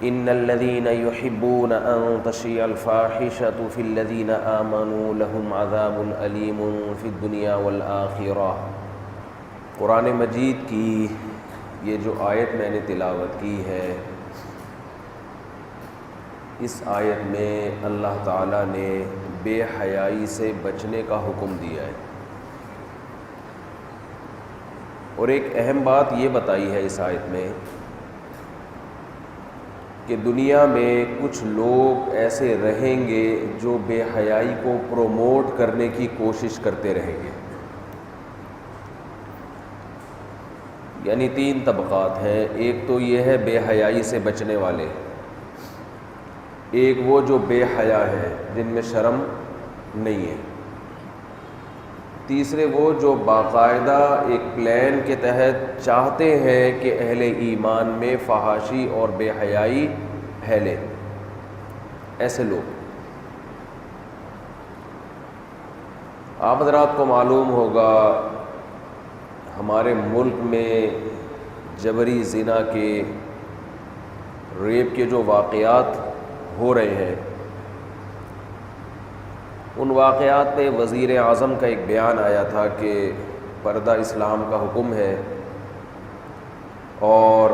ان الذين يحبون ان تشيع الفاحشة في الذين آمنوا لهم عذاب أليم في الدنيا والآخرة۔ قرآن مجید کی یہ جو آیت میں نے تلاوت کی ہے، اس آیت میں اللہ تعالیٰ نے بے حیائی سے بچنے کا حکم دیا ہے، اور ایک اہم بات یہ بتائی ہے اس آیت میں کہ دنیا میں کچھ لوگ ایسے رہیں گے جو بے حیائی کو پروموٹ کرنے کی کوشش کرتے رہیں گے۔ یعنی تین طبقات ہیں، ایک تو یہ ہے بے حیائی سے بچنے والے، ایک وہ جو بے حیا ہیں جن میں شرم نہیں ہے، تیسرے وہ جو باقاعدہ ایک پلان کے تحت چاہتے ہیں کہ اہل ایمان میں فحاشی اور بے حیائی پھیلے، ایسے لوگ۔ آپ حضرات کو معلوم ہوگا ہمارے ملک میں جبری زنا کے، ریپ کے جو واقعات ہو رہے ہیں، ان واقعات پہ وزیر اعظم کا ایک بیان آیا تھا کہ پردہ اسلام کا حکم ہے، اور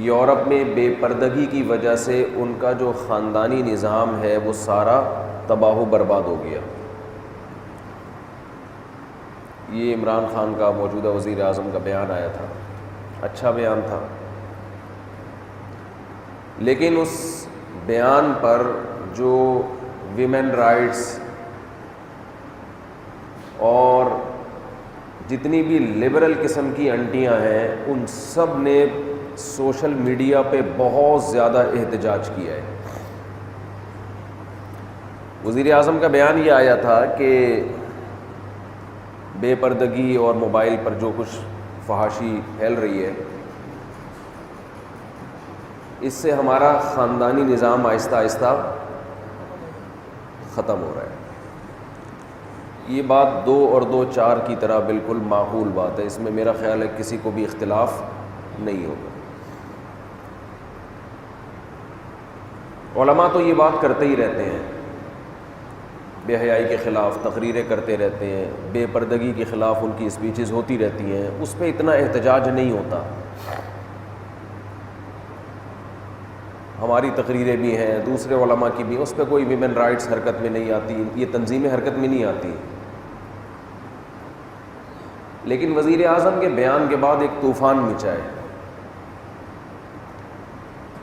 یورپ میں بے پردگی کی وجہ سے ان کا جو خاندانی نظام ہے وہ سارا تباہ و برباد ہو گیا۔ یہ عمران خان کا، موجودہ وزیر اعظم کا بیان آیا تھا، اچھا بیان تھا، لیکن اس بیان پر جو ویمن رائٹس اور جتنی بھی لبرل قسم کی انٹیاں ہیں، ان سب نے سوشل میڈیا پہ بہت زیادہ احتجاج کیا ہے۔ وزیر اعظم کا بیان یہ آیا تھا کہ بے پردگی اور موبائل پر جو کچھ فحاشی پھیل رہی ہے، اس سے ہمارا خاندانی نظام آہستہ آہستہ ختم ہو رہا ہے۔ یہ بات 2 اور 2 4 کی طرح بالکل معقول بات ہے، اس میں میرا خیال ہے کسی کو بھی اختلاف نہیں ہوگا۔ علماء تو یہ بات کرتے ہی رہتے ہیں، بے حیائی کے خلاف تقریریں کرتے رہتے ہیں، بے پردگی کے خلاف ان کی اسپیچز ہوتی رہتی ہیں، اس پہ اتنا احتجاج نہیں ہوتا۔ ہماری تقریریں بھی ہیں، دوسرے علماء کی بھی، اس پہ کوئی ویمن رائٹس حرکت میں نہیں آتی، یہ تنظیمیں حرکت میں نہیں آتی۔ لیکن وزیر اعظم کے بیان کے بعد ایک طوفان مچا ہے،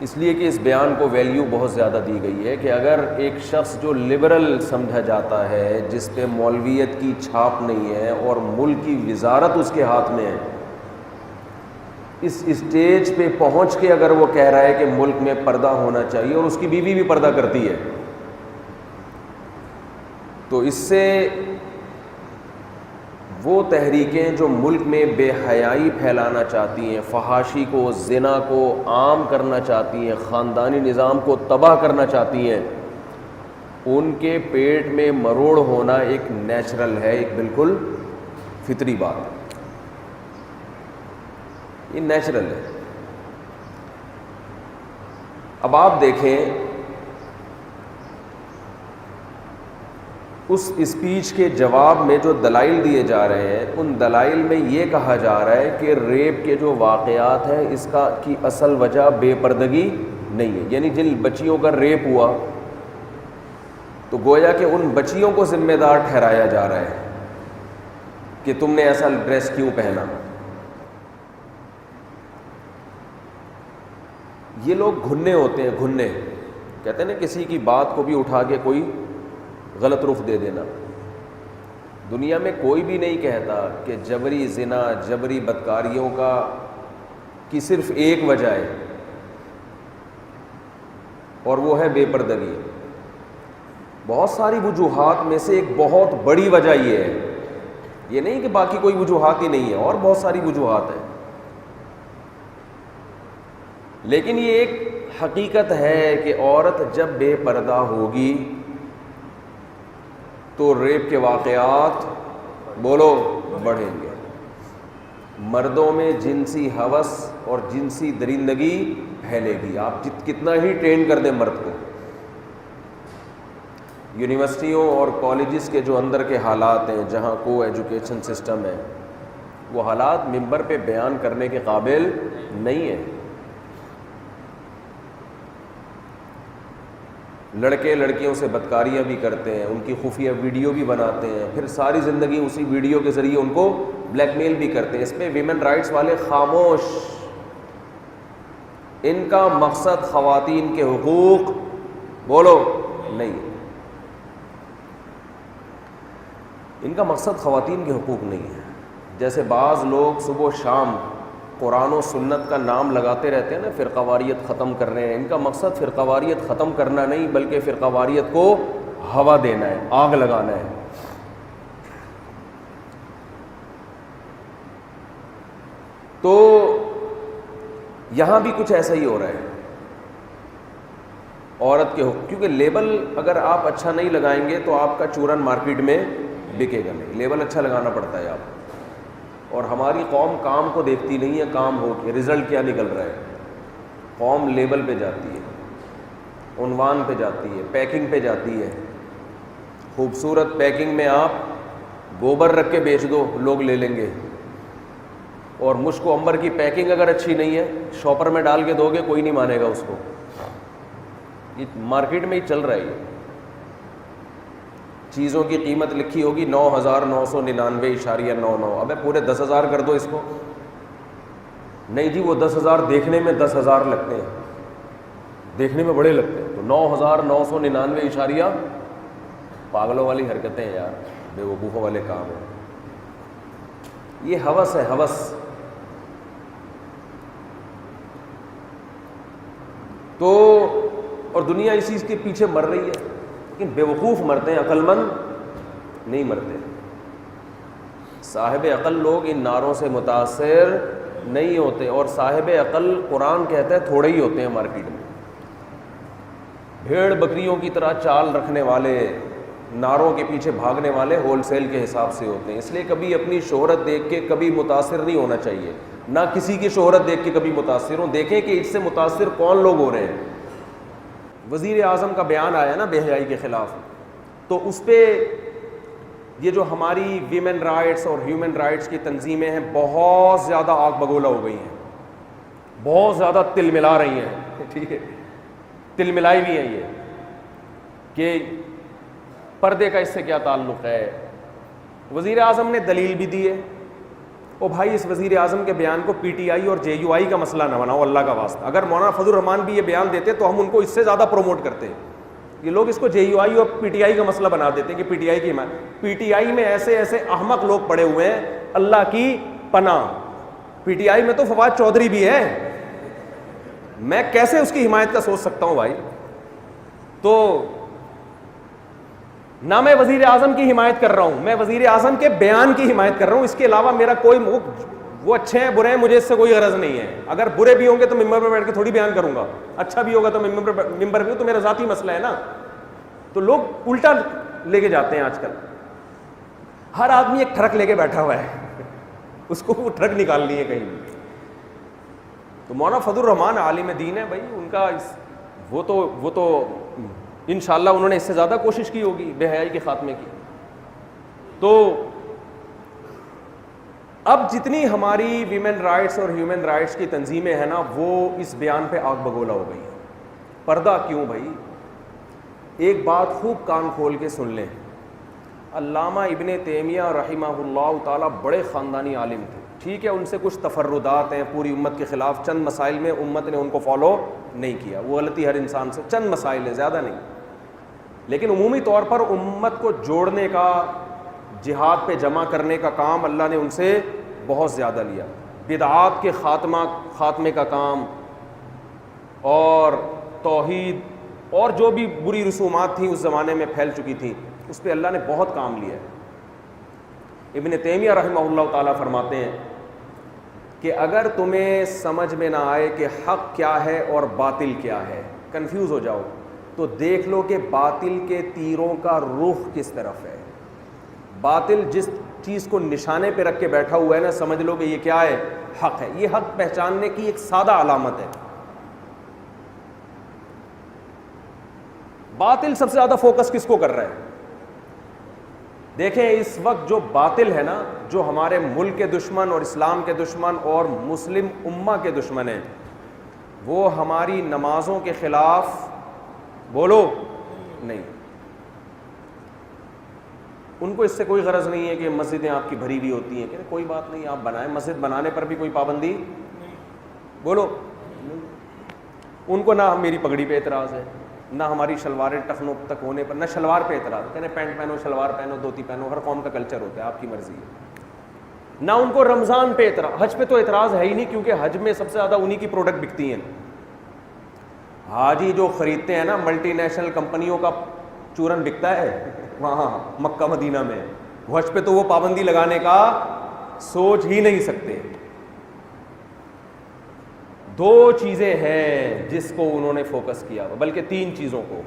اس لیے کہ اس بیان کو ویلیو بہت زیادہ دی گئی ہے کہ اگر ایک شخص جو لبرل سمجھا جاتا ہے، جس پہ مولویت کی چھاپ نہیں ہے اور ملک کی وزارت اس کے ہاتھ میں ہے، اس اسٹیج پہ پہنچ کے اگر وہ کہہ رہا ہے کہ ملک میں پردہ ہونا چاہیے، اور اس کی بیوی بھی پردہ کرتی ہے، تو اس سے وہ تحریکیں جو ملک میں بے حیائی پھیلانا چاہتی ہیں، فحاشی کو، زنا کو عام کرنا چاہتی ہیں، خاندانی نظام کو تباہ کرنا چاہتی ہیں، ان کے پیٹ میں مروڑ ہونا ایک نیچرل ہے، ایک بالکل فطری بات ہے، یہ نیچرل ہے۔ اب آپ دیکھیں اس اسپیچ کے جواب میں جو دلائل دیے جا رہے ہیں، ان دلائل میں یہ کہا جا رہا ہے کہ ریپ کے جو واقعات ہیں اس کی اصل وجہ بے پردگی نہیں ہے، یعنی جن بچیوں کا ریپ ہوا تو گویا کہ ان بچیوں کو ذمہ دار ٹھہرایا جا رہا ہے کہ تم نے ایسا ڈریس کیوں پہنا۔ یہ لوگ گھنے ہوتے ہیں، گھنے کہتے ہیں نا، کسی کی بات کو بھی اٹھا کے کوئی غلط رخ دے دینا۔ دنیا میں کوئی بھی نہیں کہتا کہ جبری زنا، جبری بدکاریوں کی صرف ایک وجہ ہے، اور وہ ہے بے پردگی۔ بہت ساری وجوہات میں سے ایک بہت بڑی وجہ یہ ہے، یہ نہیں کہ باقی کوئی وجوہات ہی نہیں ہے، اور بہت ساری وجوہات ہیں، لیکن یہ ایک حقیقت ہے کہ عورت جب بے پردہ ہوگی تو ریپ کے واقعات بولو بڑھیں گے، مردوں میں جنسی ہوس اور جنسی درندگی پھیلے گی. آپ کتنا ہی ٹرین کر دیں مرد کو. یونیورسٹیوں اور کالجز کے جو اندر کے حالات ہیں جہاں کو ایجوکیشن سسٹم ہے وہ حالات ممبر پہ بیان کرنے کے قابل نہیں ہیں. لڑکے لڑکیوں سے بدکاریاں بھی کرتے ہیں, ان کی خفیہ ویڈیو بھی بناتے ہیں, پھر ساری زندگی اسی ویڈیو کے ذریعے ان کو بلیک میل بھی کرتے ہیں. اس پہ ویمن رائٹس والے خاموش. ان کا مقصد خواتین کے حقوق بولو نہیں, ان کا مقصد خواتین کے حقوق نہیں ہے. جیسے بعض لوگ صبح و شام قرآن و سنت کا نام لگاتے رہتے ہیں نا, فرقہ واریت ختم کر رہے ہیں. ان کا مقصد فرقہ واریت ختم کرنا نہیں بلکہ فرقہ واریت کو ہوا دینا ہے, آگ لگانا ہے. تو یہاں بھی کچھ ایسا ہی ہو رہا ہے. عورت کے حقوق, کیونکہ لیبل اگر آپ اچھا نہیں لگائیں گے تو آپ کا چورن مارکیٹ میں بکے گا نہیں. لیبل اچھا لگانا پڑتا ہے آپ. اور ہماری قوم کام کو دیکھتی نہیں ہے, کام ہو کے رزلٹ کیا نکل رہا ہے. قوم لیبل پہ جاتی ہے, عنوان پہ جاتی ہے, پیکنگ پہ جاتی ہے. خوبصورت پیکنگ میں آپ گوبر رکھ کے بیچ دو, لوگ لے لیں گے. اور مشک و عنبر کی پیکنگ اگر اچھی نہیں ہے, شاپر میں ڈال کے دو گے, کوئی نہیں مانے گا اس کو. یہ مارکیٹ میں ہی چل رہا ہے. یہ چیزوں کی قیمت لکھی ہوگی 9,999.99. ابے پورے 10,000 کر دو اس کو. نہیں جی, وہ 10,000 دیکھنے میں 10,000 لگتے ہیں, دیکھنے میں بڑے لگتے ہیں. تو 9,999 پاگلوں والی حرکتیں ہیں یار, بے وقوفوں والے کام ہیں. یہ ہوس ہے, ہوس. تو اور دنیا اس چیز کے پیچھے مر رہی ہے, لیکن بے وقوف مرتے ہیں, عقل مند نہیں مرتے. صاحب عقل لوگ ان نعروں سے متاثر نہیں ہوتے, اور صاحب عقل قرآن کہتا ہے تھوڑے ہی ہوتے ہیں مارکیٹ میں. بھیڑ بکریوں کی طرح چال رکھنے والے, نعروں کے پیچھے بھاگنے والے ہول سیل کے حساب سے ہوتے ہیں. اس لیے کبھی اپنی شہرت دیکھ کے کبھی متاثر نہیں ہونا چاہیے, نہ کسی کی شہرت دیکھ کے کبھی متاثر ہوں. دیکھیں کہ اس سے متاثر کون لوگ ہو رہے ہیں. وزیر اعظم کا بیان آیا نا بے حیائی کے خلاف, تو اس پہ یہ جو ہماری ویمن رائٹس اور ہیومن رائٹس کی تنظیمیں ہیں بہت زیادہ آگ بگولا ہو گئی ہیں, بہت زیادہ تل ملا رہی ہیں. ٹھیک ہے, تل ملائی بھی ہیں یہ کہ پردے کا اس سے کیا تعلق ہے. وزیر اعظم نے دلیل بھی دی ہے. او بھائی, اس وزیر اعظم کے بیان کو پی ٹی آئی اور جے یو آئی کا مسئلہ نہ بناؤ, اللہ کا واسطہ. اگر مولانا فضل الرحمان بھی یہ بیان دیتے تو ہم ان کو اس سے زیادہ پروموٹ کرتے ہیں. یہ لوگ اس کو جے یو آئی اور پی ٹی آئی کا مسئلہ بنا دیتے ہیں کہ پی ٹی آئی کی حمایت. پی ٹی آئی میں ایسے ایسے احمق لوگ پڑے ہوئے ہیں, اللہ کی پناہ. پی ٹی آئی میں تو فواد چودھری بھی ہے, میں کیسے اس کی حمایت کا سوچ سکتا ہوں بھائی. تو نہ میں وزیر اعظم کی حمایت کر رہا ہوں, میں وزیر اعظم کے بیان کی حمایت کر رہا ہوں. اس کے علاوہ میرا کوئی, وہ اچھے ہیں برے ہیں مجھے اس سے کوئی غرض نہیں ہے. اگر برے بھی ہوں گے تو ممبر پہ بیٹھ کے تھوڑی بیان کروں گا, اچھا بھی ہوگا تو ممبر پہ, تو میرا ذاتی مسئلہ ہے نا. تو لوگ الٹا لے کے جاتے ہیں آج کل. ہر آدمی ایک ٹرک لے کے بیٹھا ہوا ہے, اس کو وہ ٹرک نکالنی ہے کہیں. تو مولانا فضل الرحمان عالم دین ہے بھائی, ان کا وہ تو انشاءاللہ انہوں نے اس سے زیادہ کوشش کی ہوگی بے حیائی کے خاتمے کی. تو اب جتنی ہماری ویمن رائٹس اور ہیومن رائٹس کی تنظیمیں ہیں نا, وہ اس بیان پہ آگ بگولا ہو گئی ہیں. پردہ کیوں بھائی؟ ایک بات خوب کان کھول کے سن لیں. علامہ ابن تیمیہ رحمہ اللہ تعالیٰ بڑے خاندانی عالم تھے. ٹھیک ہے, ان سے کچھ تفردات ہیں پوری امت کے خلاف, چند مسائل میں امت نے ان کو فالو نہیں کیا, وہ غلطی ہر انسان سے, چند مسائل ہیں, زیادہ نہیں. لیکن عمومی طور پر امت کو جوڑنے کا, جہاد پہ جمع کرنے کا کام اللہ نے ان سے بہت زیادہ لیا. بدعات کے خاتمے کا کام, اور توحید اور جو بھی بری رسومات تھیں اس زمانے میں پھیل چکی تھیں, اس پہ اللہ نے بہت کام لیا ہے. ابن تیمیہ رحمہ اللہ تعالیٰ فرماتے ہیں کہ اگر تمہیں سمجھ میں نہ آئے کہ حق کیا ہے اور باطل کیا ہے, کنفیوز ہو جاؤ, تو دیکھ لو کہ باطل کے تیروں کا رخ کس طرف ہے. باطل جس چیز کو نشانے پہ رکھ کے بیٹھا ہوا ہے نا, سمجھ لو کہ یہ کیا ہے, حق ہے. یہ حق پہچاننے کی ایک سادہ علامت ہے. باطل سب سے زیادہ فوکس کس کو کر رہا ہے؟ دیکھیں اس وقت جو باطل ہے نا, جو ہمارے ملک کے دشمن اور اسلام کے دشمن اور مسلم امہ کے دشمن ہیں, وہ ہماری نمازوں کے خلاف بولو نہیں. ان کو اس سے کوئی غرض نہیں ہے کہ مسجدیں آپ کی بھری ہوئی ہوتی ہیں, کہ کوئی بات نہیں, آپ بنائیں, مسجد بنانے پر بھی کوئی پابندی بولو. ان کو نہ میری پگڑی پہ اعتراض ہے, نہ ہماری شلواریں ٹخنوں تک ہونے پر, نہ شلوار پہ اعتراض ہے, کہنے پینٹ پہنو, شلوار پہنو, دھوتی پہنو, ہر قوم کا کلچر ہوتا ہے, آپ کی مرضی ہے. نہ ان کو رمضان پہ اعتراض, حج پہ تو اعتراض ہے ہی نہیں, کیونکہ حج میں سب سے زیادہ انہی کی پروڈکٹ بکتی ہیں. حاجی جو خریدتے ہیں نا, ملٹی نیشنل کمپنیوں کا چورن بکتا ہے وہاں مکہ مدینہ میں, حج پہ تو وہ پابندی لگانے کا سوچ ہی نہیں سکتے. دو چیزیں ہیں جس کو انہوں نے فوکس کیا, بلکہ تین چیزوں کو.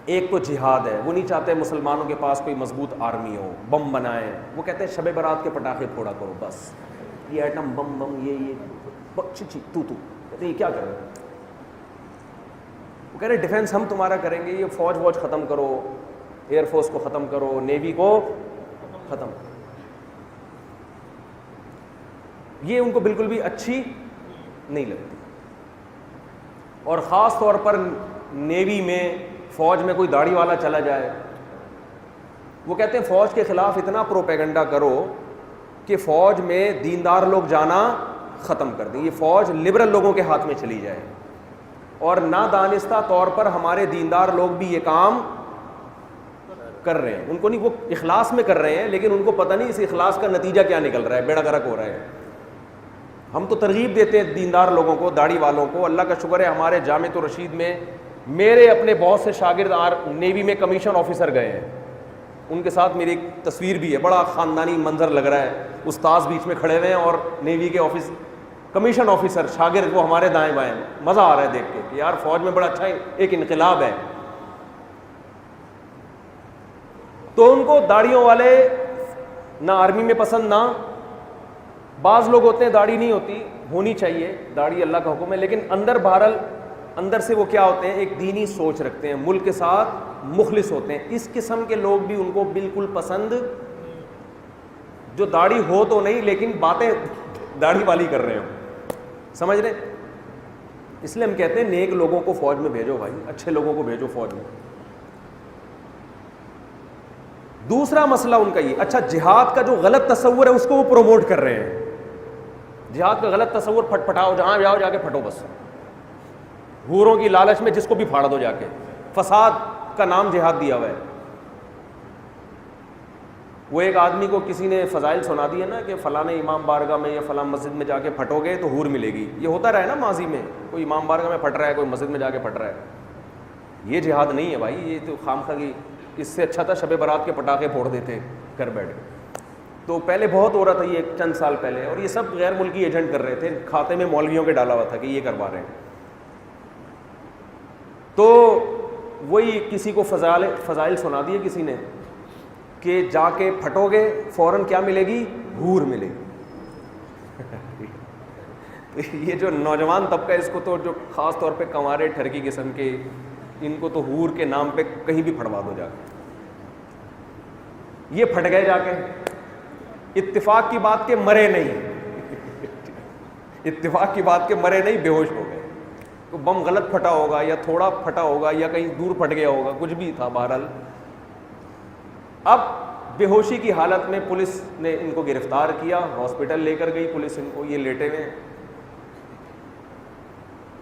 ایک تو جہاد ہے, وہ نہیں چاہتے مسلمانوں کے پاس کوئی مضبوط آرمی ہو, بم بنائیں. وہ کہتے ہیں شب برات کے پٹاخے پھوڑا کرو بس, یہ ایٹم بم یہ چچی تو کہتے ہیں یہ کیا کر رہے ہیں. وہ کہہ رہے ڈیفینس ہم تمہارا کریں گے, یہ فوج ختم کرو, ایئر فورس کو ختم کرو, نیوی کو ختم. یہ ان کو بالکل بھی اچھی نہیں لگتی. اور خاص طور پر نیوی میں, فوج میں کوئی داڑھی والا چلا جائے, وہ کہتے ہیں فوج کے خلاف اتنا پروپیگنڈا کرو کہ فوج میں دیندار لوگ جانا ختم کر دیں, یہ فوج لبرل لوگوں کے ہاتھ میں چلی جائے. اور نادانستہ طور پر ہمارے دیندار لوگ بھی یہ کام کر رہے ہیں. ان کو نہیں, وہ اخلاص میں کر رہے ہیں, لیکن ان کو پتہ نہیں اس اخلاص کا نتیجہ کیا نکل رہا ہے, بیڑا غرق ہو رہا ہے. ہم تو ترغیب دیتے ہیں دیندار لوگوں کو, داڑھی والوں کو. اللہ کا شکر ہے ہمارے جامعۃ الرشید میں میرے اپنے بہت سے شاگرد نیوی میں کمیشن آفیسر گئے ہیں, ان کے ساتھ میری ایک تصویر بھی ہے, بڑا خاندانی منظر لگ رہا ہے. استاذ بیچ میں کھڑے ہوئے ہیں اور نیوی کے کمیشن آفیسر شاگرد وہ ہمارے دائیں بائیں. مزہ آ رہا ہے دیکھ کے کہ یار فوج میں بڑا اچھا ایک انقلاب ہے. تو ان کو داڑھیوں والے نہ آرمی میں پسند, نہ بعض لوگ ہوتے ہیں داڑھی نہیں ہوتی, ہونی چاہیے داڑھی, اللہ کا حکم ہے, لیکن اندر بہرحال اندر سے وہ کیا ہوتے ہیں, ایک دینی سوچ رکھتے ہیں, ملک کے ساتھ مخلص ہوتے ہیں. اس قسم کے لوگ بھی ان کو بالکل پسند, جو داڑھی ہو تو نہیں لیکن باتیں داڑھی والی کر رہے ہو, سمجھ رہے. اس لیے ہم کہتے ہیں نیک لوگوں کو فوج میں بھیجو بھائی, اچھے لوگوں کو بھیجو فوج میں. دوسرا مسئلہ ان کا یہ, اچھا جہاد کا جو غلط تصور ہے اس کو وہ پروموٹ کر رہے ہیں. جہاد کا غلط تصور, پھٹ پھٹاؤ, جہاں جاؤ جا کے پھٹو بس, حوروں کی لالچ میں جس کو بھی پھاڑ دو جا کے. فساد کا نام جہاد دیا ہوا ہے. وہ ایک آدمی کو کسی نے فضائل سنا دیا نا کہ فلاں امام بارگاہ میں یا فلاں مسجد میں جا کے پھٹو گے تو حور ملے گی. یہ ہوتا رہا ہے نا ماضی میں, کوئی امام بارگاہ میں پھٹ رہا ہے, کوئی مسجد میں جا کے پھٹ رہا ہے. یہ جہاد نہیں ہے بھائی, یہ تو خامخواہ کی. اس سے اچھا تھا شب برات کے پٹاخے پھوڑ دیتے گھر بیٹھ کے. تو پہلے بہت ہو رہا تھا یہ چند سال پہلے, اور یہ سب غیر ملکی ایجنٹ کر رہے تھے, کھاتے میں مولویوں کے ڈالا ہوا تھا کہ یہ کروا رہے ہیں. تو وہی کسی کو فضائل سنا دیے کسی نے کہ جا کے پھٹو گے فوراً کیا ملے گی, حور ملے گی. یہ جو نوجوان طبقہ اس کو تو, جو خاص طور پہ کنوارے ٹھرکی قسم کے, ان کو تو حور کے نام پہ کہیں بھی پھڑوا دو جا کے. یہ پھٹ گئے جا کے. اتفاق کی بات کہ مرے نہیں, اتفاق کی بات کہ مرے نہیں, بے ہوش ہو گئے. تو بم غلط پھٹا ہوگا یا تھوڑا پھٹا ہوگا یا کہیں دور پھٹ گیا ہوگا, کچھ بھی تھا بہرحال. اب بے ہوشی کی حالت میں پولیس نے ان کو گرفتار کیا, ہاسپٹل لے کر گئی پولیس ان کو, یہ لیٹے ہوئے.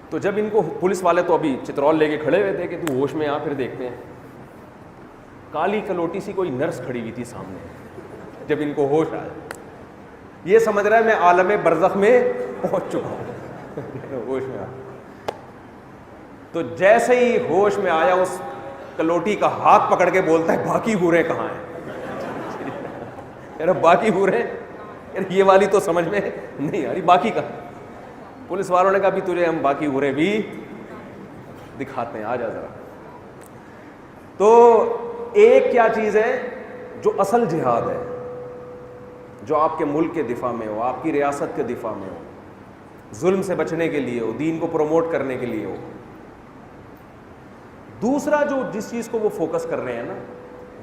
تو جب ان کو پولیس والے تو ابھی چترول لے کے کھڑے ہوئے تھے کہ تو ہوش میں آ, پھر دیکھتے ہیں. کالی کلوٹی سی کوئی نرس کھڑی ہوئی تھی سامنے. جب ان کو ہوش آیا, یہ سمجھ رہا ہے میں عالم برزخ میں پہنچ چکا ہوں, ہوش میں آیا. تو جیسے ہی ہوش میں آیا اس کلوٹی کا ہاتھ پکڑ کے بولتا ہے باقی حوریں کہاں ہیں. یار باقی حوریں, یہ والی تو سمجھ میں نہیں آ رہی, باقی کا. پولیس والوں نے کہا بھی تجھے ہم باقی حوریں بھی دکھاتے ہیں, آ جا ذرا. تو ایک کیا چیز ہے جو اصل جہاد ہے, جو آپ کے ملک کے دفاع میں ہو, آپ کی ریاست کے دفاع میں ہو, ظلم سے بچنے کے لیے ہو, دین کو پروموٹ کرنے کے لیے ہو. دوسرا جو جس چیز کو وہ فوکس کر رہے ہیں نا,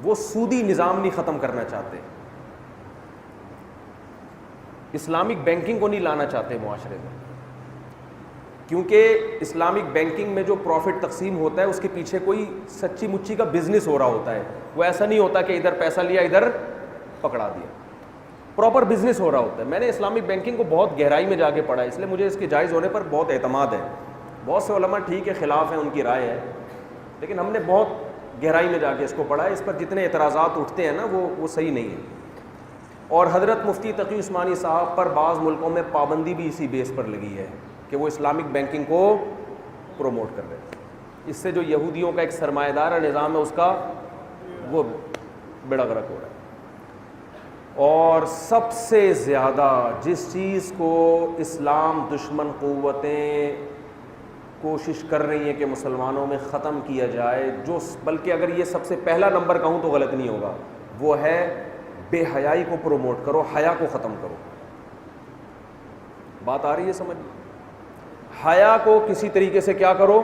وہ سودی نظام نہیں ختم کرنا چاہتے, اسلامک بینکنگ کو نہیں لانا چاہتے معاشرے میں, کیونکہ اسلامک بینکنگ میں جو پروفٹ تقسیم ہوتا ہے اس کے پیچھے کوئی سچی مچی کا بزنس ہو رہا ہوتا ہے. وہ ایسا نہیں ہوتا کہ ادھر پیسہ لیا ادھر پکڑا دیا, پراپر بزنس ہو رہا ہوتا ہے. میں نے اسلامک بینکنگ کو بہت گہرائی میں جا کے پڑھا, اس لیے مجھے اس کے جائز ہونے پر بہت اعتماد ہے. بہت سے علماء ٹھیک ہے خلاف ہیں, ان کی رائے ہے, لیکن ہم نے بہت گہرائی میں جا کے اس کو پڑھا ہے. اس پر جتنے اعتراضات اٹھتے ہیں نا وہ صحیح نہیں ہے. اور حضرت مفتی تقی عثمانی صاحب پر بعض ملکوں میں پابندی بھی اسی بیس پر لگی ہے کہ وہ اسلامک بینکنگ کو پروموٹ کر رہے ہیں. اس سے جو یہودیوں کا ایک سرمایہ دار نظام ہے اس کا وہ بیڑا غرق ہو رہا ہے. اور سب سے زیادہ جس چیز کو اسلام دشمن قوتیں کوشش کر رہی ہیں کہ مسلمانوں میں ختم کیا جائے, جو بلکہ اگر یہ سب سے پہلا نمبر کہوں تو غلط نہیں ہوگا, وہ ہے بے حیائی کو پروموٹ کرو, حیا کو ختم کرو. بات آ رہی ہے سمجھ؟ حیا کو کسی طریقے سے کیا کرو,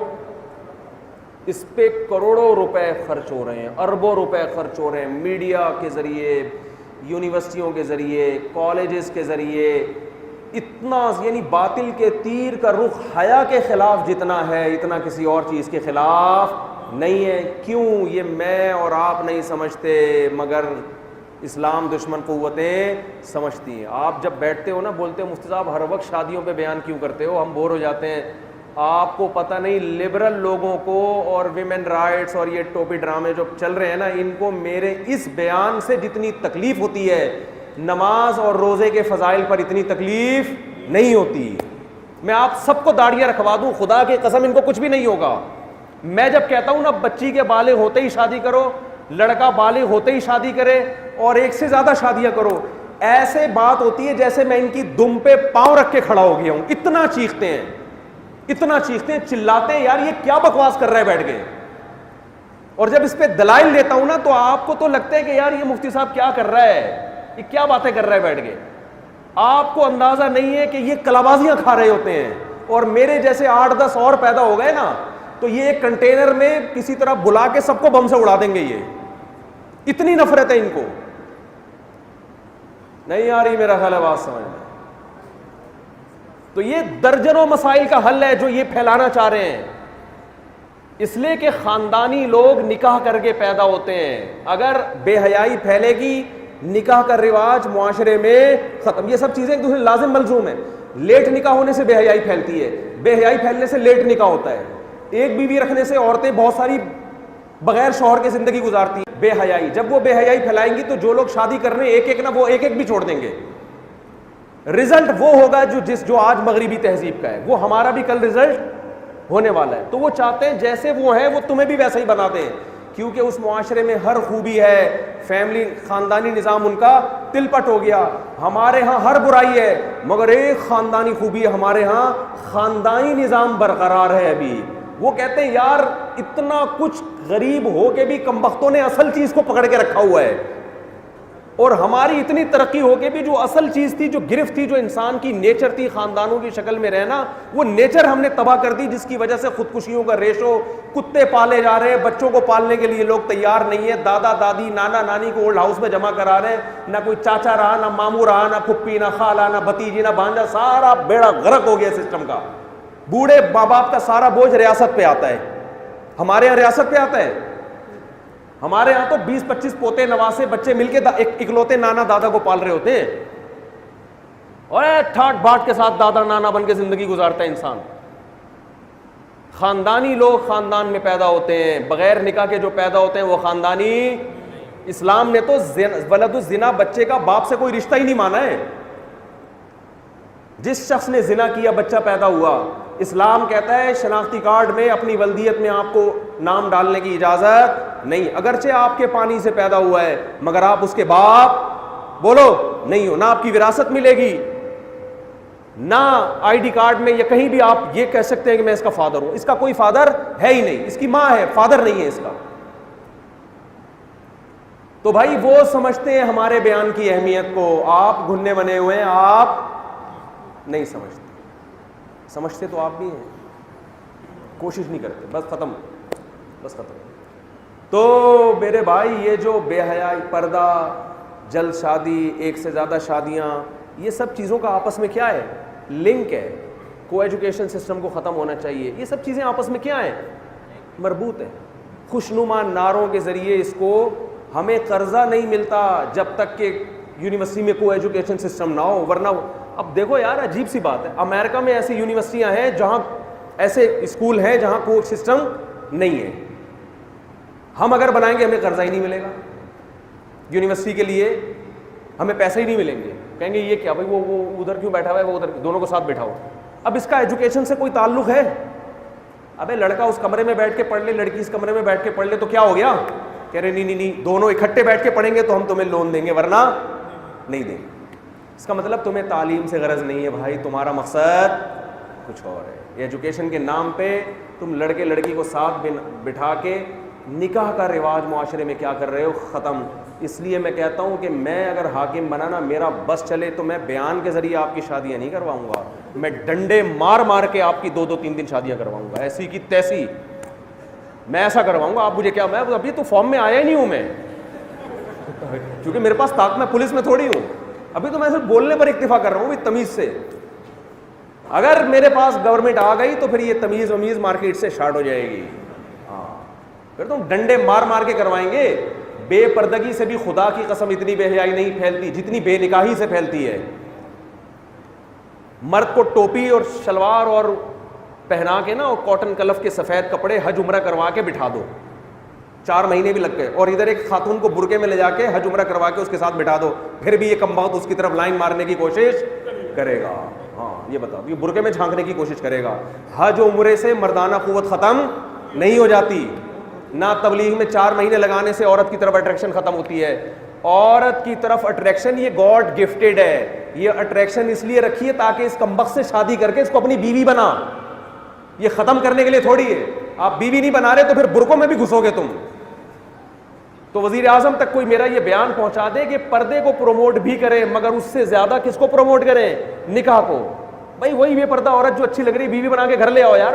اس پہ کروڑوں روپے خرچ ہو رہے ہیں, اربوں روپے خرچ ہو رہے ہیں, میڈیا کے ذریعے, یونیورسٹیوں کے ذریعے, کالجز کے ذریعے. اتنا یعنی باطل کے تیر کا رخ حیا کے خلاف جتنا ہے اتنا کسی اور چیز کے خلاف نہیں ہے. کیوں؟ یہ میں اور آپ نہیں سمجھتے مگر اسلام دشمن قوتیں سمجھتی ہیں. آپ جب بیٹھتے ہو نا بولتے ہو مفتی صاحب ہر وقت شادیوں پہ بیان کیوں کرتے ہو, ہم بور ہو جاتے ہیں. آپ کو پتہ نہیں لبرل لوگوں کو اور ویمن رائٹس اور یہ ٹوپی ڈرامے جو چل رہے ہیں نا, ان کو میرے اس بیان سے جتنی تکلیف ہوتی ہے نماز اور روزے کے فضائل پر اتنی تکلیف نہیں ہوتی. میں آپ سب کو داڑیاں رکھوا دوں, خدا کی قسم ان کو کچھ بھی نہیں ہوگا. میں جب کہتا ہوں نا بچی کے بالغ ہوتے ہی شادی کرو, لڑکا بالغ ہوتے ہی شادی کرے اور ایک سے زیادہ شادیاں کرو, ایسے بات ہوتی ہے جیسے میں ان کی دم پہ پاؤں رکھ کے کھڑا ہو گیا ہوں. اتنا چیختے ہیں, اتنا چیختے ہیں, چلاتے ہیں, یار یہ کیا بکواس کر رہا ہے بیٹھ کے. اور جب اس پہ دلائل دیتا ہوں نا تو آپ کو تو لگتا ہے کہ یار یہ مفتی صاحب کیا کر رہا ہے, یہ کیا باتیں کر رہا ہے بیٹھ کے. آپ کو اندازہ نہیں ہے کہ یہ کلابازیاں کھا رہے ہوتے ہیں, اور میرے جیسے 8-10 اور پیدا ہو گئے نا تو یہ ایک کنٹینر میں کسی طرح بلا کے سب کو بم سے اڑا دیں گے. یہ اتنی نفرت ہے ان کو. نہیں آ رہی میرا خیال ہے بات سمجھ میں. تو یہ درجنوں مسائل کا حل ہے جو یہ پھیلانا چاہ رہے ہیں, اس لیے کہ خاندانی لوگ نکاح کر کے پیدا ہوتے ہیں. اگر بے حیائی پھیلے گی, نکاح کا رواج معاشرے میں ختم. یہ سب چیزیں ایک دوسرے لازم ملزوم ہیں. لیٹ نکاح ہونے سے بے حیائی پھیلتی ہے, بے حیائی پھیلنے سے لیٹ نکاح ہوتا ہے. ایک بیوی رکھنے سے عورتیں بہت ساری بغیر شوہر کے زندگی گزارتی ہیں. بے حیائی, جب وہ بے حیائی پھیلائیں گی تو جو لوگ شادی کر رہے ہیں ایک ایک نا, وہ ایک ایک بھی چھوڑ دیں گے. رزلٹ وہ ہوگا جو آج مغربی تہذیب کا ہے, وہ ہمارا بھی کل رزلٹ ہونے والا ہے. تو وہ چاہتے ہیں جیسے وہ ہیں وہ تمہیں بھی ویسا ہی بنا دیں, کیونکہ اس معاشرے میں ہر خوبی ہے. فیملی خاندانی نظام ان کا تل پٹ ہو گیا. ہمارے ہاں ہر برائی ہے مگر ایک خاندانی خوبی ہے, ہمارے ہاں خاندانی نظام برقرار ہے. ابھی وہ کہتے ہیں یار اتنا کچھ غریب ہو کے بھی کمبختوں نے اصل چیز کو پکڑ کے رکھا ہوا ہے, اور ہماری اتنی ترقی ہو کے بھی جو اصل چیز تھی, جو گرفت تھی, جو انسان کی نیچر تھی خاندانوں کی شکل میں رہنا, وہ نیچر ہم نے تباہ کر دی, جس کی وجہ سے خودکشیوں کا ریشو, کتے پالے جا رہے ہیں, بچوں کو پالنے کے لیے لوگ تیار نہیں ہے. دادا دادی نانا نانی کو اولڈ ہاؤس میں جمع کرا رہے ہیں, نہ کوئی چاچا رہا, نہ ماموں رہا, نہ پھپھی, نہ خالہ, نہ بھتیجی, نہ بھانجا. سارا بیڑا غرق ہو گیا سسٹم کا. بوڑھے ماں باپ کا سارا بوجھ ریاست پہ آتا ہے. ہمارے یہاں ریاست پہ آتا ہے. ہمارے ہاں تو 20-25 پوتے نواسے بچے مل کے اکلوتے نانا دادا کو پال رہے ہوتے ہیں, اور ٹھاٹ باٹ کے ساتھ دادا نانا بن کے زندگی گزارتا ہے انسان. خاندانی لوگ خاندان میں پیدا ہوتے ہیں, بغیر نکاح کے جو پیدا ہوتے ہیں وہ خاندانی. اسلام نے تو ولد الزنا, بچے کا باپ سے کوئی رشتہ ہی نہیں مانا ہے. جس شخص نے زنا کیا بچہ پیدا ہوا, اسلام کہتا ہے شناختی کارڈ میں اپنی ولدیت میں آپ کو نام ڈالنے کی اجازت نہیں. اگرچہ آپ کے پانی سے پیدا ہوا ہے مگر آپ اس کے باپ بولو نہیں ہو, نہ آپ کی وراثت ملے گی, نہ آئی ڈی کارڈ میں یا کہیں بھی آپ یہ کہہ سکتے ہیں کہ میں اس کا فادر ہوں. اس کا کوئی فادر ہے ہی نہیں, اس کی ماں ہے, فادر نہیں ہے اس کا. تو بھائی وہ سمجھتے ہیں ہمارے بیان کی اہمیت کو، آپ گھننے بنے ہوئے ہیں، آپ نہیں سمجھتے. سمجھتے تو آپ بھی ہیں، کوشش نہیں کرتے. بس ختم. تو میرے بھائی یہ جو بے حیائی، پردہ، جلد شادی، ایک سے زیادہ شادیاں، یہ سب چیزوں کا آپس میں کیا ہے؟ لنک ہے. کو ایجوکیشن سسٹم کو ختم ہونا چاہیے. یہ سب چیزیں آپس میں کیا ہیں؟ مربوط ہیں. خوشنما نعروں کے ذریعے اس کو، ہمیں قرضہ نہیں ملتا جب تک کہ یونیورسٹی میں کو ایجوکیشن سسٹم نہ ہو. ورنہ اب دیکھو یار، عجیب سی بات ہے، امریکہ میں ایسی یونیورسٹیاں ہیں جہاں، ایسے اسکول ہیں جہاں کو سسٹم نہیں ہے. ہم اگر بنائیں گے ہمیں قرضہ ہی نہیں ملے گا یونیورسٹی کے لیے، ہمیں پیسے ہی نہیں ملیں گے. کہیں گے یہ کیا بھائی، وہ ادھر کیوں بیٹھا ہوا ہے، وہ ادھر، دونوں کو ساتھ بٹھاؤ. اب اس کا ایجوکیشن سے کوئی تعلق ہے؟ ابے لڑکا اس کمرے میں بیٹھ کے پڑھ لے، لڑکی اس کمرے میں بیٹھ کے پڑھ لے تو کیا ہو گیا؟ کہہ رہے نہیں، دونوں اکٹھے بیٹھ کے پڑھیں گے تو ہم تمہیں لون دیں گے، ورنہ نہیں دیں گے. اس کا مطلب تمہیں تعلیم سے غرض نہیں ہے بھائی، تمہارا مقصد کچھ اور ہے. ایجوکیشن کے نام پہ تم لڑکے لڑکی کو ساتھ بٹھا کے نکاح کا رواج معاشرے میں کیا کر رہے ہو؟ ختم. اس لیے میں کہتا ہوں کہ میں اگر حاکم بنا نا، میرا بس چلے تو میں بیان کے ذریعے آپ کی شادیاں نہیں کرواؤں گا، میں ڈنڈے مار مار کے آپ کی 2-2 3 شادیاں کرواؤں گا، ایسی کی تیسی میں ایسا کرواؤں گا. آپ مجھے کیا، میں ابھی تو فارم میں آیا ہی نہیں ہوں میں، کیونکہ میرے پاس طاقت، میں پولیس میں تھوڑی ہوں. ابھی تو میں صرف بولنے پر اکتفا کر رہا ہوں تمیز سے. اگر میرے پاس گورنمنٹ آ گئی تو پھر یہ تمیز ومیز مارکیٹ سے شارٹ ہو جائے گی. پھر تم ڈنڈے مار مار کے کروائیں گے. بے پردگی سے بھی خدا کی قسم اتنی بے حیائی نہیں پھیلتی جتنی بے نکاحی سے پھیلتی ہے. مرد کو ٹوپی اور شلوار اور پہنا کے نا، اور کاٹن کلف کے سفید کپڑے حج عمرہ کروا کے بٹھا دو، 4 مہینے بھی لگ گئے. اور ادھر ایک خاتون کو برقعے میں لے جا کے حج عمرہ کروا کے اس کے ساتھ بٹھا دو، پھر بھی یہ کم بخت اس کی طرف لائن مارنے کی کوشش کرے گا. ہاں یہ بتاؤ، یہ برقعے میں جھانکنے کی کوشش کرے گا. حج عمرے سے مردانہ قوت ختم نہیں ہو جاتی، نہ تبلیغ میں 4 مہینے لگانے سے عورت کی طرف اٹریکشن ختم ہوتی ہے. عورت کی طرف اٹریکشن یہ گاڈ گفٹیڈ ہے. یہ اٹریکشن اس لیے رکھی ہے تاکہ اس کمبخت سے شادی کر کے اس کو اپنی بیوی بنا، یہ ختم کرنے کے لیے تھوڑی ہے. آپ بیوی نہیں بنا رہے تو پھر برقعوں میں بھی گھسو گے تم. تو وزیر اعظم تک کوئی میرا یہ بیان پہنچا دے کہ پردے کو پروموٹ بھی کریں، مگر اس سے زیادہ کس کو پروموٹ کریں؟ نکاح کو. بھائی وہی بے پردہ عورت جو اچھی لگ رہی ہے بیوی بنا کے گھر لے آؤ یار.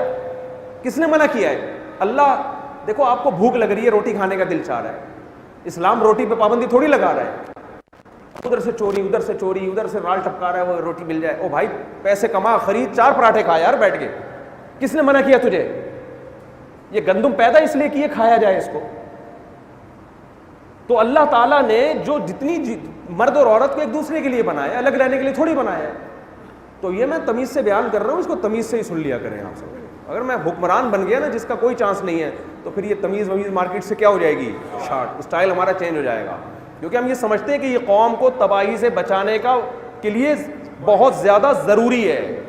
کس نے منع کیا ہے؟ اللہ. دیکھو آپ کو بھوک لگ رہی ہے، روٹی کھانے کا دل چاہ رہا ہے، اسلام روٹی پہ پابندی تھوڑی لگا رہا ہے. ادھر سے چوری، ادھر سے چوری، ادھر سے رال ٹپکا رہا ہے، وہ روٹی مل جائے. او بھائی پیسے کما، خرید 4 پراٹھے کھا یار بیٹھ کے. کس نے منع کیا تجھے؟ یہ گندم پیدا اس لیے کیے کھایا جائے اس کو. تو اللہ تعالیٰ نے جو جتنی مرد اور عورت کو ایک دوسرے کے لیے بنایا، الگ رہنے کے لیے تھوڑی بنایا. تو یہ میں تمیز سے بیان کر رہا ہوں، اس کو تمیز سے ہی سن لیا کریں آپ سب. اگر میں حکمران بن گیا نا جس کا کوئی چانس نہیں ہے، تو پھر یہ تمیز ومیز مارکیٹ سے کیا ہو جائے گی؟ شارٹ. اسٹائل ہمارا چینج ہو جائے گا، کیونکہ ہم یہ سمجھتے ہیں کہ یہ قوم کو تباہی سے بچانے کا کے لیے بہت زیادہ ضروری ہے،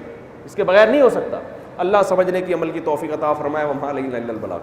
اس کے بغیر نہیں ہو سکتا. اللہ سمجھنے کی عمل کی توفیق عطا فرمائے. وما علینا الا البلاغ.